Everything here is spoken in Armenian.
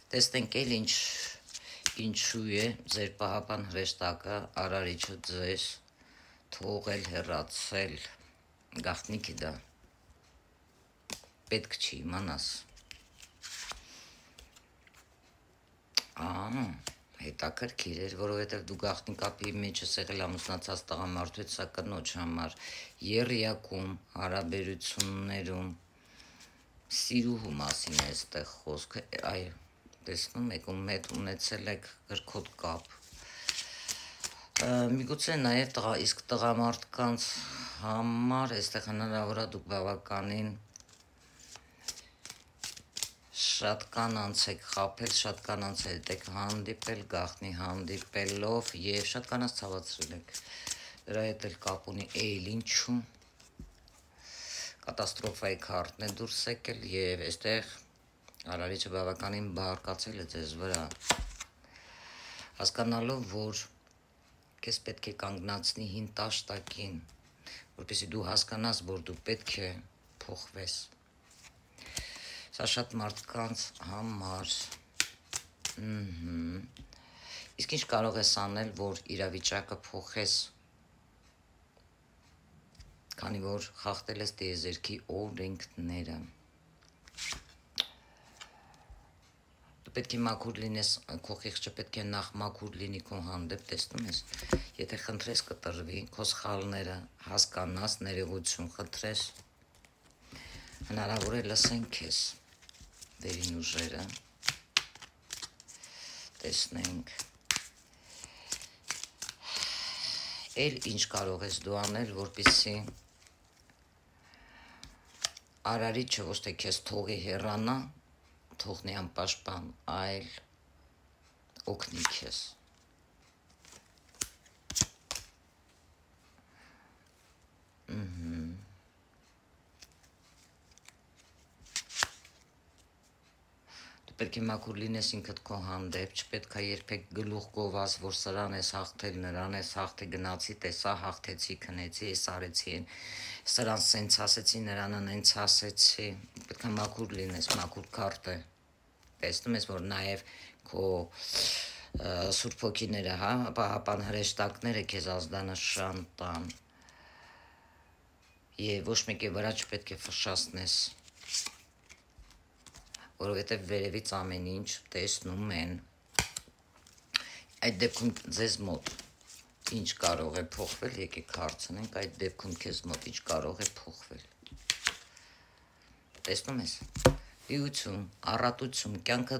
Տեսնենք էլ ինչու է ձեր պահապան հրեշտակը Արարիչը ձեզ թողել հեռացել գաղտնիքի դա պետք չի իմանաս հետաքրքիր էր, որովհետև դու գաղտնի կապի մեջ ես եղել ամուսնացած տղամարդու հետ, սա կնոջ համար եռյակում հարաբերություններում սիրուհու մասին է այստեղ խոսքը, այո, տեսնում եք, ում հետ ունեցել եք գրքոտ կապ։ Միգուցե նաև իսկ տղամարդկանց համար այստեղ հնարավոր է դուք բավականին շատ կանանց եք խաբել, շատ կանանց հետ եք հանդիպել, գաղտնի հանդիպելով և շատ կանանց ցավացրել եք։ Դրա հետ էլ կապ ունի էյլ ինչու կատաստրոֆայի քարտն է դուրս եկել և այստեղ Արարիչը բավականին բարկացել է ձեզ վրա, հասկանալով, որ քեզ պետք է կանգնացնի հին տաշտակին, որպեսզի դու հասկանաս, որ դու պետք է փոխվես։ Սա շատ մարդկանց համար իսկ ինչ կարող ես անել, որ իրավիճակը փոխես, քանի որ խախտել ես տիեզերքի օրենքները։ Դու պետք է մաքուր լինես, քո խիղճը պետք է նախ մաքուր լինի քո հանդեպ, տեսնում ես, եթե խնդրես կտրվի, քո սխալները հասկանաս, ներողություն խնդրես, հնարավոր է լսեն քեզ, վերին ուժերը, տեսնենք, էլ ինչ կարող ես դու անել, որպեսզի Արարիչը ոչ թե քեզ թողի հեռանա, թողնի անպաշտպան, այլ օգնի քեզ։ Դու պետք է մաքուր լինես ինքդ քո հանդեպ, չպետք է երբեք գլուխ գովաս, որ սրան ես հաղթել, նրան ես հաղթել, գնացի, տեսա, հաղթեցի, քնեցի, ես արեցի, սրան սենց ասեցի, նրան նենց ասեցի, պետք է մաքուր լինես, մաքուր քարտ է, տեսնում ես, որ նաև քո սուրբ հոգիները, պահապան հրեշտակները քեզ ազդանշան տան և ոչ մեկի վրա չպետք է ֆշշացնես, որովհետև վերևից ամեն ինչ տեսնում են, այդ դեպքում ձեզ մոտ ինչ կարող է փոխվել, եկեք հարցնենք, այդ դեպքում քեզ մոտ ինչ կարող է փոխվել, տեսնում ես, լիություն, առատություն, կյանքը